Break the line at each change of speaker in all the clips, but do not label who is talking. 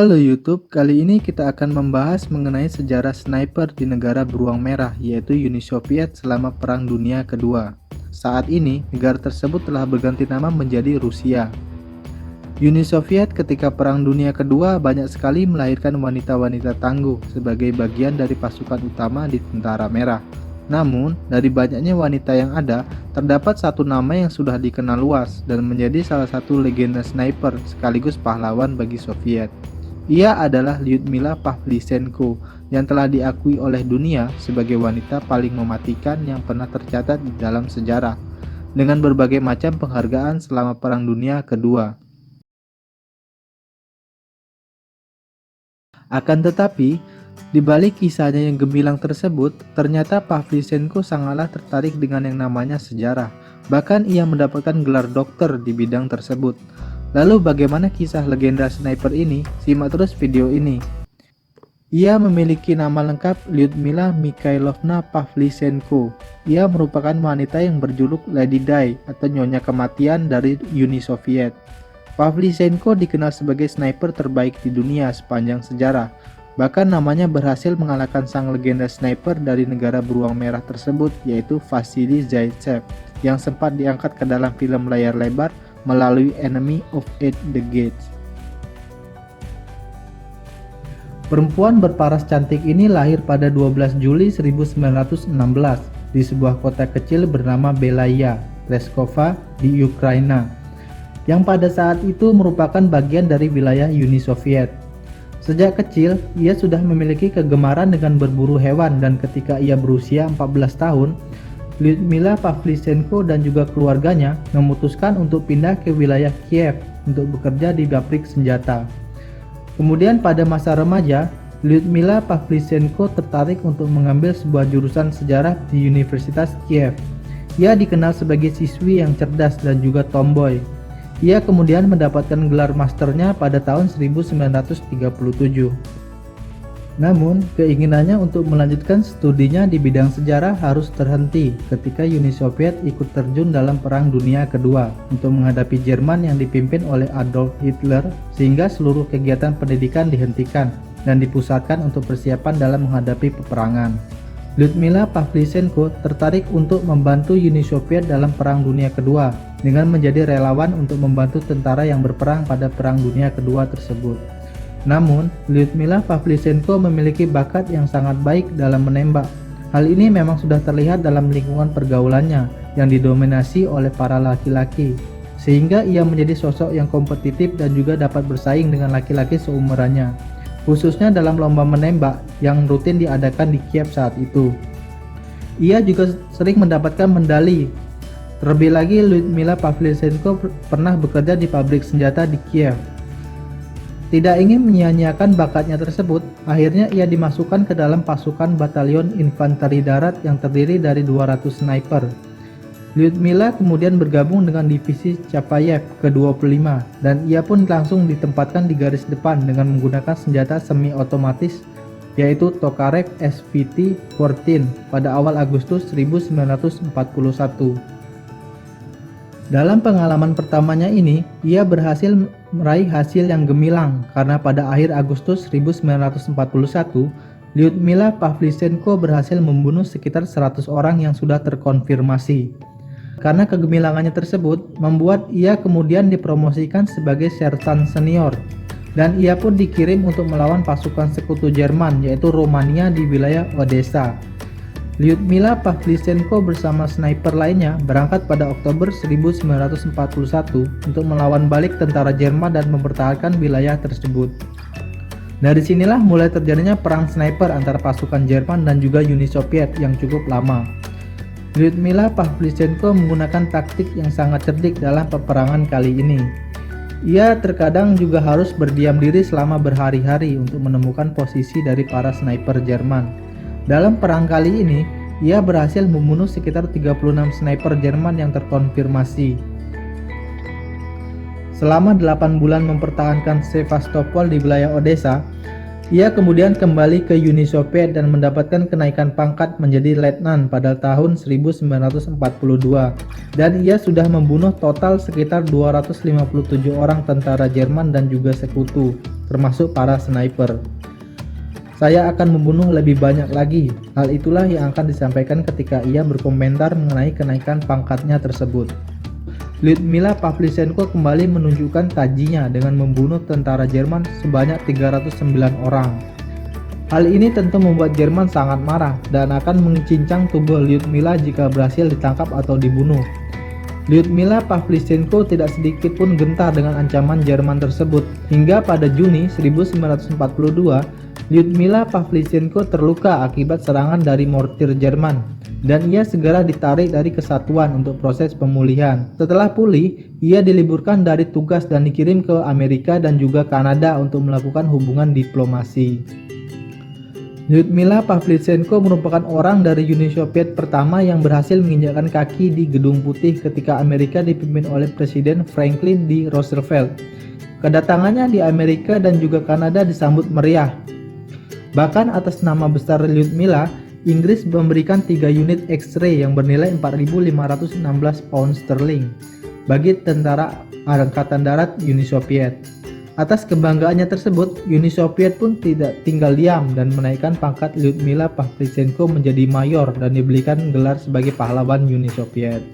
Halo YouTube, kali ini kita akan membahas mengenai sejarah sniper di negara beruang merah, yaitu Uni Soviet selama Perang Dunia Kedua. Saat ini, negara tersebut telah berganti nama menjadi Rusia. Uni Soviet ketika Perang Dunia Kedua banyak sekali melahirkan wanita-wanita tangguh sebagai bagian dari pasukan utama di Tentara Merah. Namun, dari banyaknya wanita yang ada, terdapat satu nama yang sudah dikenal luas dan menjadi salah satu legenda sniper sekaligus pahlawan bagi Soviet. Ia adalah Lyudmila Pavlyuchenko yang telah diakui oleh dunia sebagai wanita paling mematikan yang pernah tercatat di dalam sejarah, dengan berbagai macam penghargaan selama Perang Dunia Kedua. Akan tetapi, di balik kisahnya yang gemilang tersebut, ternyata Pavlyuchenko sangatlah tertarik dengan yang namanya sejarah. Bahkan ia mendapatkan gelar dokter di bidang tersebut. Lalu bagaimana kisah legenda sniper ini? Simak terus video ini. Ia memiliki nama lengkap Lyudmila Mikhailovna Pavlyuchenko. Ia merupakan wanita yang berjuluk Lady Di atau Nyonya Kematian dari Uni Soviet. Pavlyuchenko dikenal sebagai sniper terbaik di dunia sepanjang sejarah. Bahkan namanya berhasil mengalahkan sang legenda sniper dari negara beruang merah tersebut, yaitu Vasily Zaitsev, yang sempat diangkat ke dalam film layar lebar melalui Enemy of the Gates. Perempuan berparas cantik ini lahir pada 12 Juli 1916 di sebuah kota kecil bernama Belaya, Treskova di Ukraina, yang pada saat itu merupakan bagian dari wilayah Uni Soviet. Sejak kecil, ia sudah memiliki kegemaran dengan berburu hewan dan ketika ia berusia 14 tahun, Lyudmila Pavlyuchenko dan juga keluarganya memutuskan untuk pindah ke wilayah Kiev untuk bekerja di pabrik senjata. Kemudian pada masa remaja, Lyudmila Pavlyuchenko tertarik untuk mengambil sebuah jurusan sejarah di Universitas Kiev. Ia dikenal sebagai siswi yang cerdas dan juga tomboy. Ia kemudian mendapatkan gelar masternya pada tahun 1937. Namun, keinginannya untuk melanjutkan studinya di bidang sejarah harus terhenti ketika Uni Soviet ikut terjun dalam Perang Dunia Kedua untuk menghadapi Jerman yang dipimpin oleh Adolf Hitler, sehingga seluruh kegiatan pendidikan dihentikan dan dipusatkan untuk persiapan dalam menghadapi peperangan. Lyudmila Pavlyuchenko tertarik untuk membantu Uni Soviet dalam Perang Dunia Kedua dengan menjadi relawan untuk membantu tentara yang berperang pada Perang Dunia Kedua tersebut. Namun, Lyudmila Pavlyuchenko memiliki bakat yang sangat baik dalam menembak. Hal ini memang sudah terlihat dalam lingkungan pergaulannya yang didominasi oleh para laki-laki, sehingga ia menjadi sosok yang kompetitif dan juga dapat bersaing dengan laki-laki seumurannya, khususnya dalam lomba menembak yang rutin diadakan di Kiev saat itu. Ia juga sering mendapatkan medali. Terlebih lagi, Lyudmila Pavlyuchenko pernah bekerja di pabrik senjata di Kiev. Tidak ingin menyia-nyiakan bakatnya tersebut, akhirnya ia dimasukkan ke dalam pasukan batalion infanteri darat yang terdiri dari 200 sniper. Lyudmila kemudian bergabung dengan divisi Chapayev ke-25 dan ia pun langsung ditempatkan di garis depan dengan menggunakan senjata semi-otomatis yaitu Tokarev SVT-14 pada awal Agustus 1941. Dalam pengalaman pertamanya ini, ia berhasil meraih hasil yang gemilang karena pada akhir Agustus 1941, Lyudmila Pavlyuchenko berhasil membunuh sekitar 100 orang yang sudah terkonfirmasi. Karena kegemilangannya tersebut, membuat ia kemudian dipromosikan sebagai sersan senior, dan ia pun dikirim untuk melawan pasukan sekutu Jerman yaitu Romania di wilayah Odessa. Lyudmila Pavlyuchenko bersama sniper lainnya berangkat pada Oktober 1941 untuk melawan balik tentara Jerman dan mempertahankan wilayah tersebut. Dari sinilah mulai terjadinya perang sniper antara pasukan Jerman dan juga Uni Soviet yang cukup lama. Lyudmila Pavlyuchenko menggunakan taktik yang sangat cerdik dalam peperangan kali ini. Ia terkadang juga harus berdiam diri selama berhari-hari untuk menemukan posisi dari para sniper Jerman. Dalam perang kali ini, ia berhasil membunuh sekitar 36 sniper Jerman yang terkonfirmasi. Selama 8 bulan mempertahankan Sevastopol di wilayah Odessa, Ia kemudian kembali ke Uni Soviet dan mendapatkan kenaikan pangkat menjadi letnan pada tahun 1942, dan ia sudah membunuh total sekitar 257 orang tentara Jerman dan juga sekutu, termasuk para sniper. Saya akan membunuh lebih banyak lagi. Hal itulah yang akan disampaikan ketika ia berkomentar mengenai kenaikan pangkatnya tersebut. Lyudmila Pavlichenko kembali menunjukkan tajinya dengan membunuh tentara Jerman sebanyak 309 orang. Hal ini tentu membuat Jerman sangat marah dan akan mencincang tubuh Lyudmila jika berhasil ditangkap atau dibunuh. Lyudmila Pavlichenko tidak sedikit pun gentar dengan ancaman Jerman tersebut. Hingga pada Juni 1942, Lyudmila Pavlichenko terluka akibat serangan dari mortir Jerman, dan ia segera ditarik dari kesatuan untuk proses pemulihan. Setelah pulih, ia diliburkan dari tugas dan dikirim ke Amerika dan juga Kanada untuk melakukan hubungan diplomasi. Lyudmila Pavlichenko merupakan orang dari Uni Soviet pertama yang berhasil menginjakkan kaki di Gedung Putih ketika Amerika dipimpin oleh Presiden Franklin D. Roosevelt. Kedatangannya di Amerika dan juga Kanada disambut meriah. Bahkan atas nama besar Lyudmila, Inggris memberikan 3 unit X-ray yang bernilai 4.516 pound sterling bagi tentara Angkatan Darat Uni Soviet. Atas kebanggaannya tersebut, Uni Soviet pun tidak tinggal diam dan menaikkan pangkat Lyudmila Pavlichenko menjadi mayor dan diberikan gelar sebagai pahlawan Uni Soviet.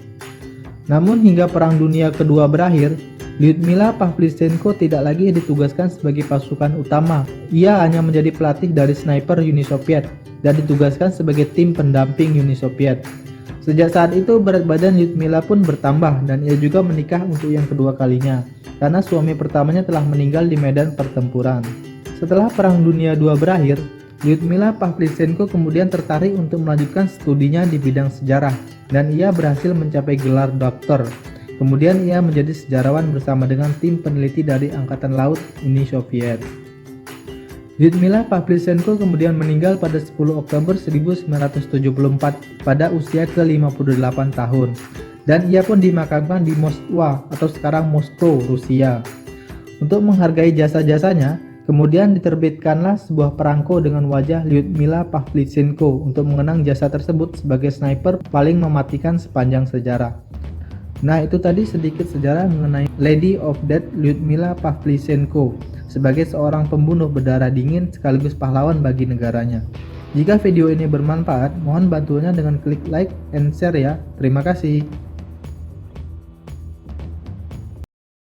Namun hingga Perang Dunia Kedua berakhir, Lyudmila Pavlichenko tidak lagi ditugaskan sebagai pasukan utama. Ia hanya menjadi pelatih dari sniper Uni Soviet dan ditugaskan sebagai tim pendamping Uni Soviet. Sejak saat itu berat badan Lyudmila pun bertambah dan ia juga menikah untuk yang kedua kalinya karena suami pertamanya telah meninggal di medan pertempuran. Setelah Perang Dunia II berakhir, Lyudmila Pavlichenko kemudian tertarik untuk melanjutkan studinya di bidang sejarah dan ia berhasil mencapai gelar doktor. Kemudian ia menjadi sejarawan bersama dengan tim peneliti dari Angkatan Laut Uni Soviet. Lyudmila Pavlichenko kemudian meninggal pada 10 Oktober 1974 pada usia ke-58 tahun. Dan ia pun dimakamkan di Moskwa atau sekarang Moskow, Rusia. Untuk menghargai jasa-jasanya, kemudian diterbitkanlah sebuah perangko dengan wajah Lyudmila Pavlichenko untuk mengenang jasa tersebut sebagai sniper paling mematikan sepanjang sejarah. Nah, itu tadi sedikit sejarah mengenai Lady of Death Lyudmila Pavlichenko sebagai seorang pembunuh berdarah dingin sekaligus pahlawan bagi negaranya. Jika video ini bermanfaat, mohon bantuannya dengan klik like and share ya. Terima kasih.